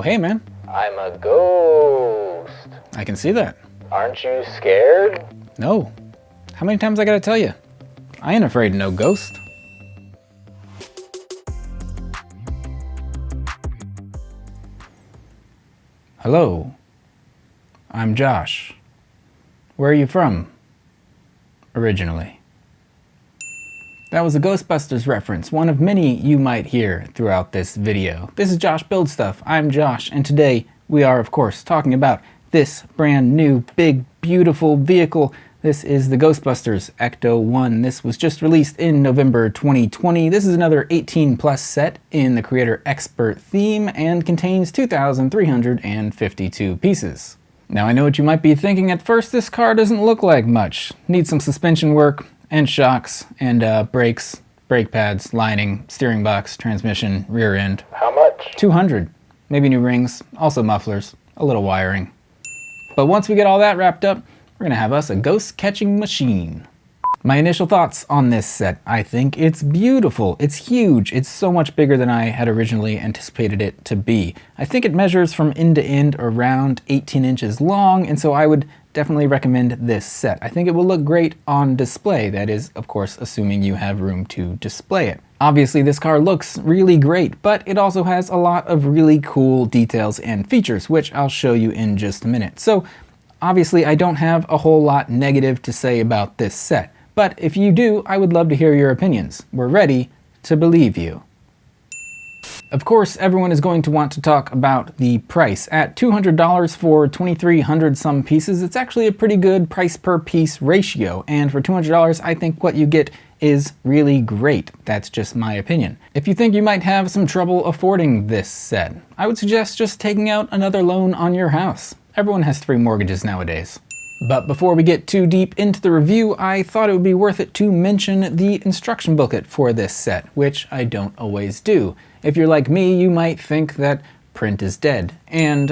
Oh, hey, man. I'm a ghost. I can see that. Aren't you scared? No. How many times I gotta tell you? I ain't afraid of no ghost. Hello. I'm Josh. Where are you from? Originally. That was a Ghostbusters reference, one of many you might hear throughout this video. This is Josh Builds Stuff. I'm Josh, and today we are, of course, talking about this brand new, big, beautiful vehicle. This is the Ghostbusters ECTO-1. This was just released in November 2020. This is another 18+ set in the Creator Expert theme and contains 2,352 pieces. Now I know what you might be thinking at first, this car doesn't look like much. Needs some suspension work, and shocks, and brakes, brake pads, lining, steering box, transmission, rear end. How much? 200. Maybe new rings, also mufflers, a little wiring. But once we get all that wrapped up, we're gonna have us a ghost catching machine. My initial thoughts on this set: I think it's beautiful, it's huge, it's so much bigger than I had originally anticipated it to be. I think it measures from end to end around 18 inches long, and so I would definitely recommend this set. I think it will look great on display, that is, of course, assuming you have room to display it. Obviously, this car looks really great, but it also has a lot of really cool details and features, which I'll show you in just a minute. So, obviously, I don't have a whole lot negative to say about this set, but if you do, I would love to hear your opinions. We're ready to believe you. Of course, everyone is going to want to talk about the price. At $200 for 2,300 some pieces, it's actually a pretty good price per piece ratio, and for $200, I think what you get is really great. That's just my opinion. If you think you might have some trouble affording this set, I would suggest just taking out another loan on your house. Everyone has 3 mortgages nowadays. But before we get too deep into the review, I thought it would be worth it to mention the instruction booklet for this set, which I don't always do. If you're like me, you might think that print is dead. And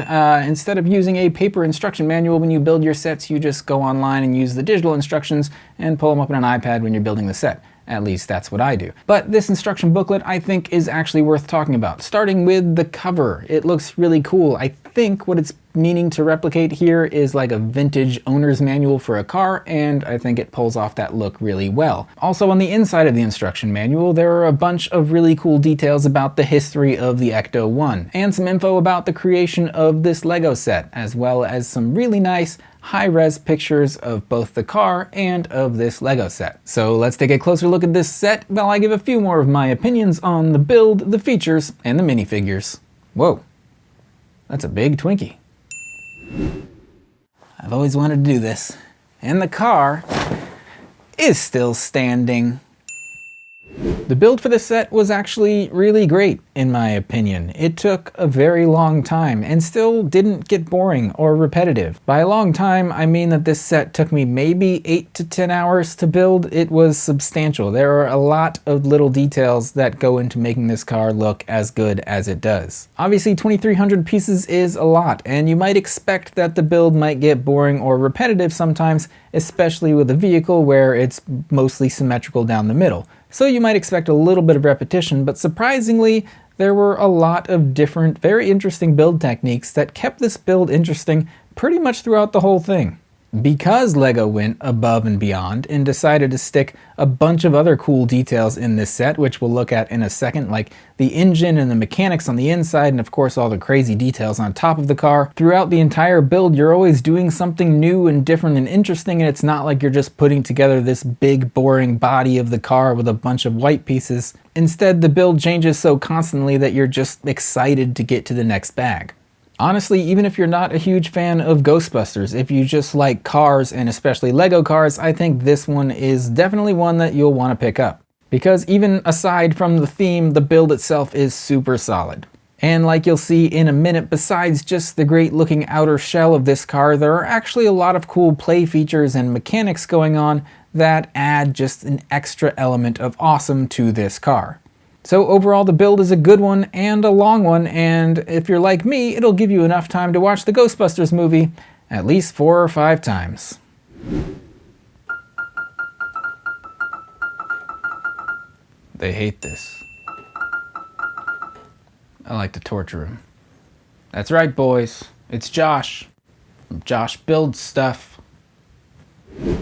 instead of using a paper instruction manual when you build your sets, you just go online and use the digital instructions and pull them up on an iPad when you're building the set. At least that's what I do. But this instruction booklet I think is actually worth talking about. Starting with the cover. It looks really cool. I think what it's meaning to replicate here is like a vintage owner's manual for a car, and I think it pulls off that look really well. Also on the inside of the instruction manual, there are a bunch of really cool details about the history of the ECTO-1, and some info about the creation of this LEGO set, as well as some really nice high-res pictures of both the car and of this LEGO set. So let's take a closer look at this set while I give a few more of my opinions on the build, the features, and the minifigures. Whoa, that's a big Twinkie. I've always wanted to do this. And the car is still standing. The build for this set was actually really great, in my opinion. It took a very long time and still didn't get boring or repetitive. By a long time, I mean that this set took me maybe 8 to 10 hours to build. It was substantial. There are a lot of little details that go into making this car look as good as it does. Obviously, 2,300 pieces is a lot, and you might expect that the build might get boring or repetitive sometimes, especially with a vehicle where it's mostly symmetrical down the middle. So you might expect a little bit of repetition, but surprisingly, there were a lot of different, very interesting build techniques that kept this build interesting pretty much throughout the whole thing. Because LEGO went above and beyond and decided to stick a bunch of other cool details in this set, which we'll look at in a second, like the engine and the mechanics on the inside, and of course all the crazy details on top of the car. Throughout the entire build, you're always doing something new and different and interesting, and it's not like you're just putting together this big, boring body of the car with a bunch of white pieces. Instead, the build changes so constantly that you're just excited to get to the next bag. Honestly, even if you're not a huge fan of Ghostbusters, if you just like cars and especially LEGO cars, I think this one is definitely one that you'll want to pick up. Because even aside from the theme, the build itself is super solid. And like you'll see in a minute, besides just the great looking outer shell of this car, there are actually a lot of cool play features and mechanics going on that add just an extra element of awesome to this car. So overall, the build is a good one and a long one, and if you're like me, it'll give you enough time to watch the Ghostbusters movie at least 4 or 5 times. They hate this. I like to torture them. That's right, boys. It's Josh. Josh Builds Stuff.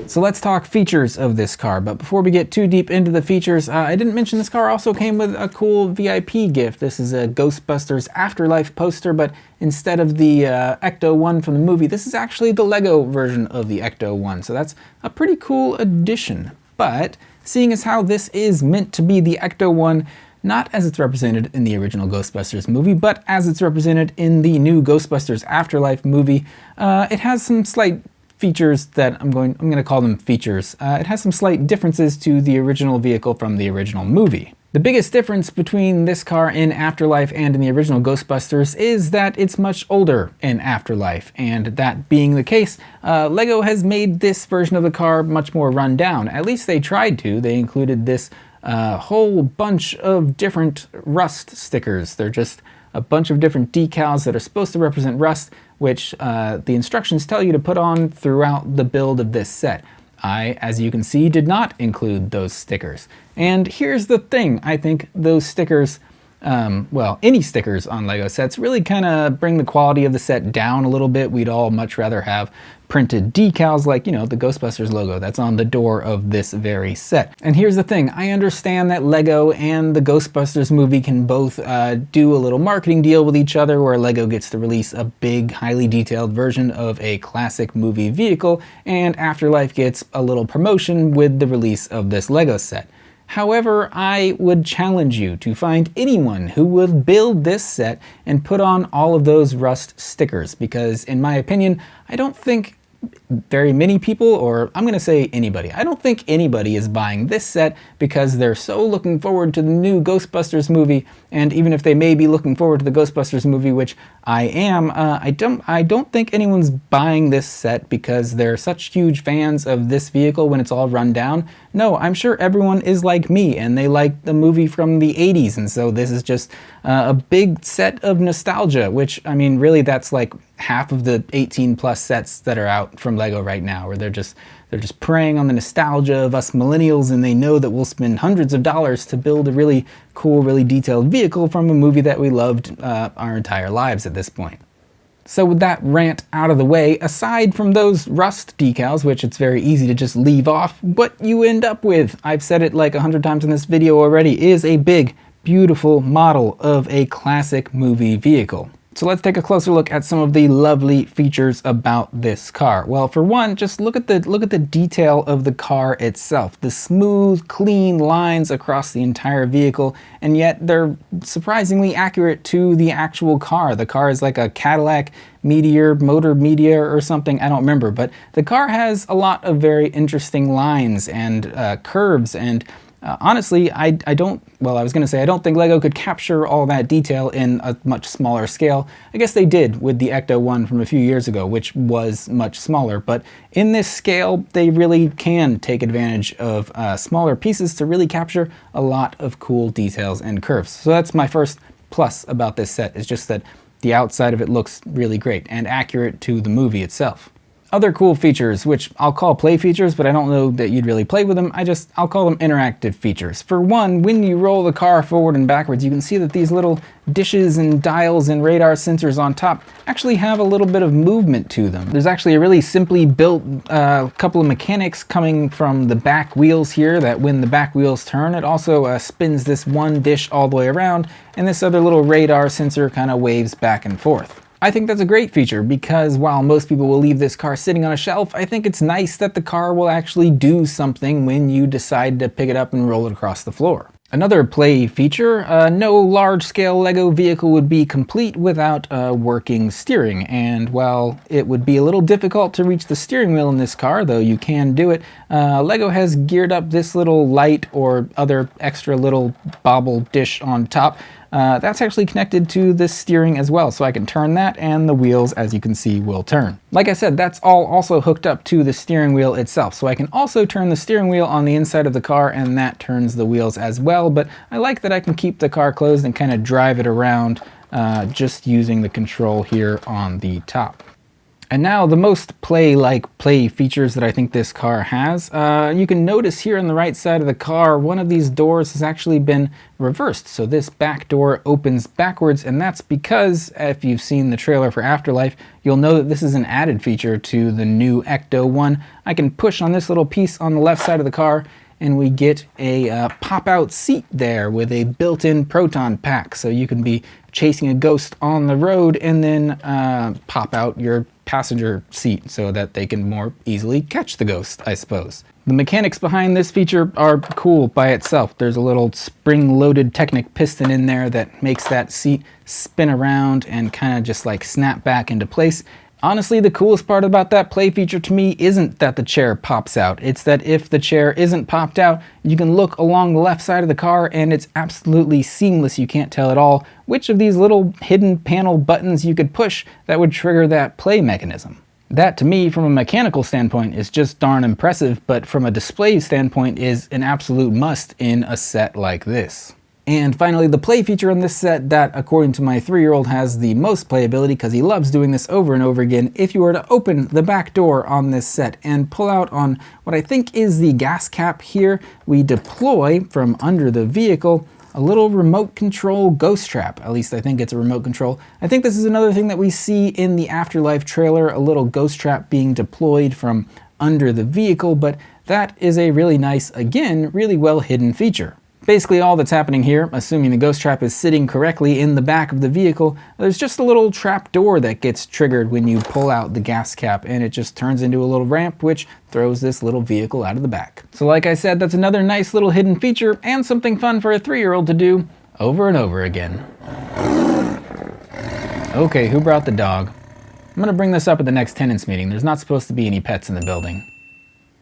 So let's talk features of this car, but before we get too deep into the features, I didn't mention this car also came with a cool VIP gift. This is a Ghostbusters Afterlife poster, but instead of the Ecto-1 from the movie, this is actually the LEGO version of the Ecto-1, so that's a pretty cool addition. But seeing as how this is meant to be the Ecto-1, not as it's represented in the original Ghostbusters movie, but as it's represented in the new Ghostbusters Afterlife movie, it has some slight features that I'm going to call them features. It has some slight differences to the original vehicle from the original movie. The biggest difference between this car in Afterlife and in the original Ghostbusters is that it's much older in Afterlife, and that being the case, LEGO has made this version of the car much more run down. At least they tried to. They included this whole bunch of different rust stickers. They're just a bunch of different decals that are supposed to represent rust, which the instructions tell you to put on throughout the build of this set. I, as you can see, did not include those stickers. And here's the thing, I think those stickers, well, any stickers on LEGO sets really kind of bring the quality of the set down a little bit. We'd all much rather have printed decals like, you know, the Ghostbusters logo that's on the door of this very set. And here's the thing, I understand that LEGO and the Ghostbusters movie can both do a little marketing deal with each other where LEGO gets to release a big, highly detailed version of a classic movie vehicle, and Afterlife gets a little promotion with the release of this LEGO set. However, I would challenge you to find anyone who would build this set and put on all of those rust stickers, because in my opinion, I don't think very many people, or I'm going to say anybody, I don't think anybody is buying this set because they're so looking forward to the new Ghostbusters movie, and even if they may be looking forward to the Ghostbusters movie, which I am, I don't think anyone's buying this set because they're such huge fans of this vehicle when it's all run down. No, I'm sure everyone is like me and they like the movie from the 80s, and so this is just a big set of nostalgia, which, I mean, really that's like half of the 18 plus sets that are out from LEGO right now, where they're just preying on the nostalgia of us millennials, and they know that we'll spend hundreds of dollars to build a really cool, really detailed vehicle from a movie that we loved our entire lives at this point. So with that rant out of the way, aside from those rust decals, which it's very easy to just leave off, what you end up with, I've said it like 100 times in this video already, is a big, beautiful model of a classic movie vehicle. So let's take a closer look at some of the lovely features about this car. Well, for one, just look at the detail of the car itself. The smooth, clean lines across the entire vehicle, and yet they're surprisingly accurate to the actual car. The car is like a Cadillac Motor Meteor or something, I don't remember, but the car has a lot of very interesting lines and curves, and honestly, I don't think LEGO could capture all that detail in a much smaller scale. I guess they did with the Ecto-1 from a few years ago, which was much smaller, but in this scale, they really can take advantage of smaller pieces to really capture a lot of cool details and curves. So that's my first plus about this set, is just that the outside of it looks really great and accurate to the movie itself. Other cool features, which I'll call play features, but I don't know that you'd really play with them. I'll call them interactive features. For one, when you roll the car forward and backwards, you can see that these little dishes and dials and radar sensors on top actually have a little bit of movement to them. There's actually a really simply built couple of mechanics coming from the back wheels here, that when the back wheels turn, it also spins this one dish all the way around, and this other little radar sensor kind of waves back and forth. I think that's a great feature because while most people will leave this car sitting on a shelf, I think it's nice that the car will actually do something when you decide to pick it up and roll it across the floor. Another play feature, no large-scale LEGO vehicle would be complete without working steering, and while it would be a little difficult to reach the steering wheel in this car, though you can do it, LEGO has geared up this little light or other extra little bobble dish on top. That's actually connected to the steering as well, so I can turn that and the wheels, as you can see, will turn. Like I said, that's all also hooked up to the steering wheel itself, so I can also turn the steering wheel on the inside of the car and that turns the wheels as well, but I like that I can keep the car closed and kind of drive it around just using the control here on the top. And now the most play-like play features that I think this car has. You can notice here on the right side of the car, one of these doors has actually been reversed. So this back door opens backwards, and that's because, if you've seen the trailer for Afterlife, you'll know that this is an added feature to the new Ecto-1. I can push on this little piece on the left side of the car, and we get a pop-out seat there with a built-in proton pack. So you can be chasing a ghost on the road and then pop out your passenger seat so that they can more easily catch the ghost, I suppose. The mechanics behind this feature are cool by itself. There's a little spring-loaded Technic piston in there that makes that seat spin around and kind of just like snap back into place. Honestly, the coolest part about that play feature to me isn't that the chair pops out. It's that if the chair isn't popped out, you can look along the left side of the car and it's absolutely seamless. You can't tell at all which of these little hidden panel buttons you could push that would trigger that play mechanism. That, to me, from a mechanical standpoint, is just darn impressive, but from a display standpoint is an absolute must in a set like this. And finally, the play feature on this set that, according to my 3-year-old, has the most playability because he loves doing this over and over again. If you were to open the back door on this set and pull out on what I think is the gas cap here, we deploy from under the vehicle a little remote control ghost trap. At least I think it's a remote control. I think this is another thing that we see in the Afterlife trailer, a little ghost trap being deployed from under the vehicle, but that is a really nice, again, really well hidden feature. Basically all that's happening here, assuming the ghost trap is sitting correctly in the back of the vehicle, there's just a little trap door that gets triggered when you pull out the gas cap, and it just turns into a little ramp which throws this little vehicle out of the back. So like I said, that's another nice little hidden feature and something fun for a 3-year-old to do over and over again. Okay, who brought the dog? I'm gonna bring this up at the next tenants meeting. There's not supposed to be any pets in the building.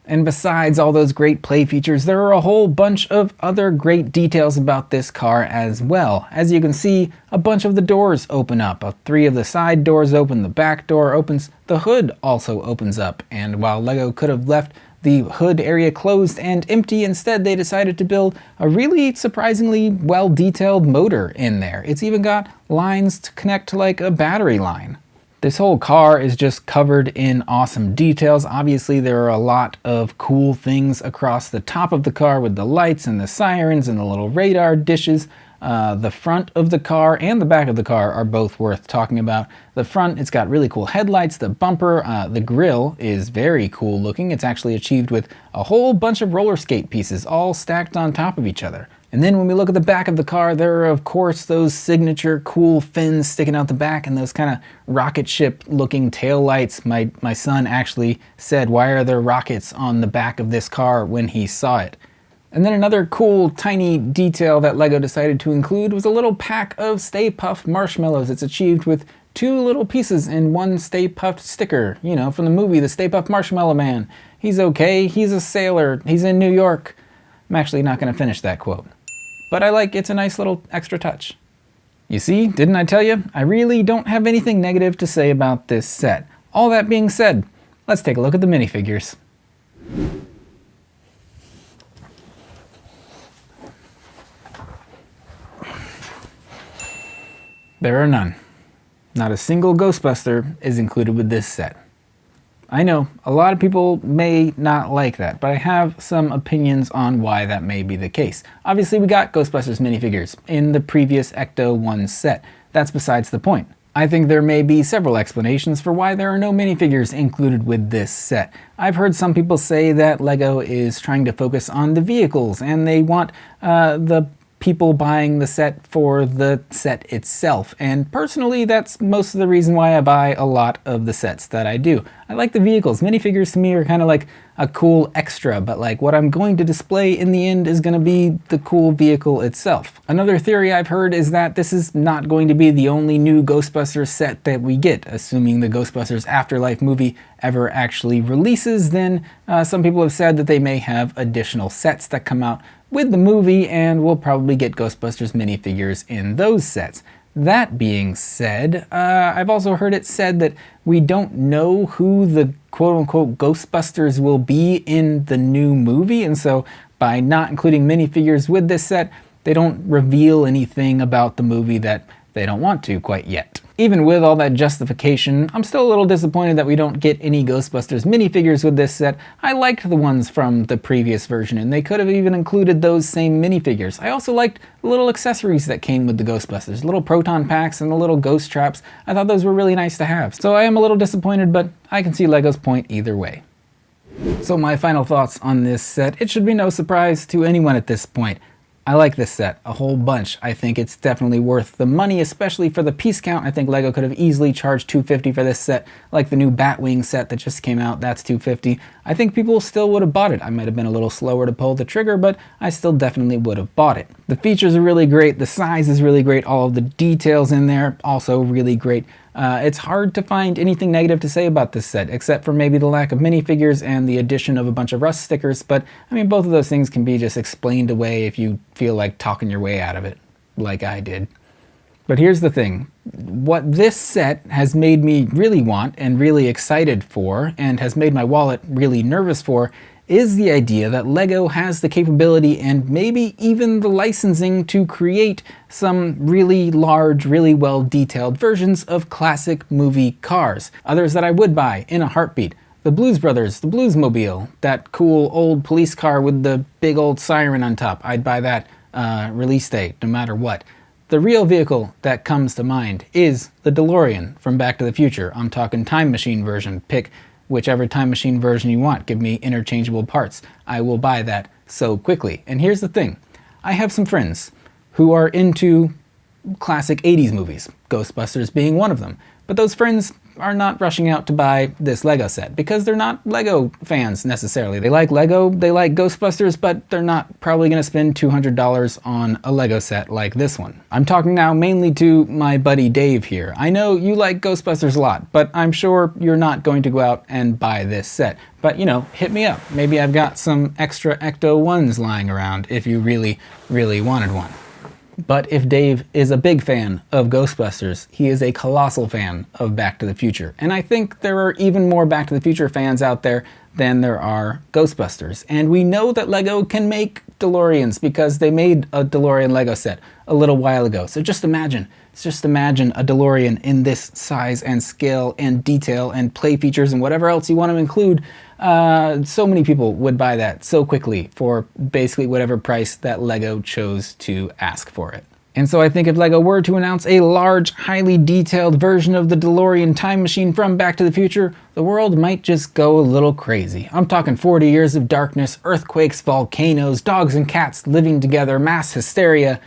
And besides all those great play features, there are a whole bunch of other great details about this car as well. As you can see, a bunch of the doors open up. 3 of the side doors open, the back door opens, the hood also opens up. And while LEGO could have left the hood area closed and empty, instead they decided to build a really surprisingly well-detailed motor in there. It's even got lines to connect to like a battery line. This whole car is just covered in awesome details. Obviously, there are a lot of cool things across the top of the car with the lights and the sirens and the little radar dishes. The front of the car and the back of the car are both worth talking about. The front, it's got really cool headlights. The bumper, the grille is very cool looking. It's actually achieved with a whole bunch of roller skate pieces all stacked on top of each other. And then when we look at the back of the car, there are of course those signature cool fins sticking out the back and those kind of rocket ship looking tail lights. My son actually said, "Why are there rockets on the back of this car?" when he saw it. And then another cool tiny detail that LEGO decided to include was a little pack of Stay Puft marshmallows. It's achieved with 2 little pieces and 1 Stay Puft sticker. You know, from the movie, the Stay Puft Marshmallow Man. He's okay, he's a sailor, he's in New York. I'm actually not going to finish that quote. But it's a nice little extra touch. You see, didn't I tell you? I really don't have anything negative to say about this set. All that being said, let's take a look at the minifigures. There are none. Not a single Ghostbuster is included with this set. I know, a lot of people may not like that, but I have some opinions on why that may be the case. Obviously, we got Ghostbusters minifigures in the previous Ecto-1 set. That's besides the point. I think there may be several explanations for why there are no minifigures included with this set. I've heard some people say that LEGO is trying to focus on the vehicles, and they want the people buying the set for the set itself. And personally, that's most of the reason why I buy a lot of the sets that I do. I like the vehicles. Minifigures to me are kind of like a cool extra, but like what I'm going to display in the end is going to be the cool vehicle itself. Another theory I've heard is that this is not going to be the only new Ghostbusters set that we get. Assuming the Ghostbusters Afterlife movie ever actually releases, then some people have said that they may have additional sets that come out with the movie, and we'll probably get Ghostbusters minifigures in those sets. That being said, I've also heard it said that we don't know who the quote-unquote Ghostbusters will be in the new movie, and so by not including minifigures with this set, they don't reveal anything about the movie that they don't want to quite yet. Even with all that justification, I'm still a little disappointed that we don't get any Ghostbusters minifigures with this set. I liked the ones from the previous version, and they could have even included those same minifigures. I also liked the little accessories that came with the Ghostbusters, little proton packs and the little ghost traps. I thought those were really nice to have. So I am a little disappointed, but I can see LEGO's point either way. So my final thoughts on this set. It should be no surprise to anyone at this point. I like this set a whole bunch. I think it's definitely worth the money, especially for the piece count. I think LEGO could have easily charged $250 for this set, like the new Batwing set that just came out, that's $250. I think people still would have bought it. I might have been a little slower to pull the trigger, but I still definitely would have bought it. The features are really great, the size is really great, all of the details in there also really great. It's hard to find anything negative to say about this set, except for maybe the lack of minifigures and the addition of a bunch of rust stickers, but I mean, both of those things can be just explained away if you feel like talking your way out of it, like I did. But here's the thing. What this set has made me really want and really excited for, and has made my wallet really nervous for, is the idea that LEGO has the capability and maybe even the licensing to create some really large, really well detailed versions of classic movie cars. Others that I would buy in a heartbeat. The Blues Brothers, the Bluesmobile, that cool old police car with the big old siren on top. I'd buy that release date, no matter what. The real vehicle that comes to mind is the DeLorean from Back to the Future. I'm talking time machine version. Pick whichever time machine version you want. Give me interchangeable parts. I will buy that so quickly. And here's the thing. I have some friends who are into classic 80s movies, Ghostbusters being one of them. But those friends are not rushing out to buy this LEGO set because they're not LEGO fans necessarily. They like LEGO, they like Ghostbusters, but they're not probably going to spend $200 on a LEGO set like this one. I'm talking now mainly to my buddy Dave here. I know you like Ghostbusters a lot, but I'm sure you're not going to go out and buy this set. But, you know, hit me up. Maybe I've got some extra Ecto-1s lying around if you really, really wanted one. But if Dave is a big fan of Ghostbusters, he is a colossal fan of Back to the Future. And I think there are even more Back to the Future fans out there than there are Ghostbusters. And we know that LEGO can make DeLoreans because they made a DeLorean LEGO set a little while ago. So just imagine a DeLorean in this size and scale and detail and play features and whatever else you want to include. So many people would buy that so quickly for basically whatever price that LEGO chose to ask for it. And so I think if LEGO were to announce a large, highly detailed version of the DeLorean time machine from Back to the Future, the world might just go a little crazy. I'm talking 40 years of darkness, earthquakes, volcanoes, dogs and cats living together, mass hysteria.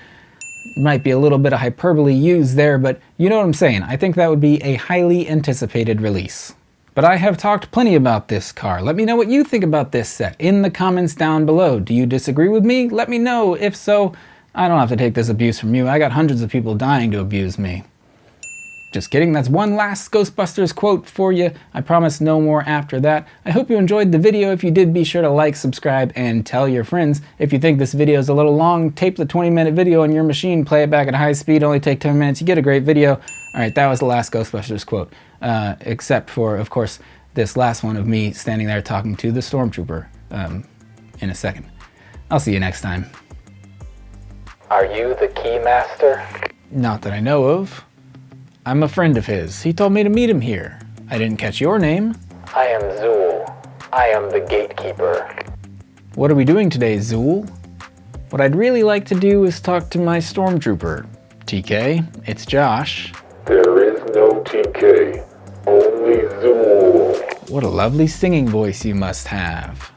Might be a little bit of hyperbole used there, but you know what I'm saying. I think that would be a highly anticipated release. But I have talked plenty about this car. Let me know what you think about this set in the comments down below. Do you disagree with me? Let me know. If so, I don't have to take this abuse from you. I got hundreds of people dying to abuse me. Just kidding, that's one last Ghostbusters quote for you. I promise no more after that. I hope you enjoyed the video. If you did, be sure to like, subscribe, and tell your friends. If you think this video is a little long, tape the 20-minute video on your machine, play it back at high speed, only take 10 minutes, you get a great video. Alright, that was the last Ghostbusters quote. Except for, of course, this last one of me standing there talking to the stormtrooper in a second. I'll see you next time. Are you the Keymaster? Not that I know of. I'm a friend of his. He told me to meet him here. I didn't catch your name. I am Zuul. I am the Gatekeeper. What are we doing today, Zuul? What I'd really like to do is talk to my stormtrooper. TK, it's Josh. There is no TK, only Zuul. What a lovely singing voice you must have.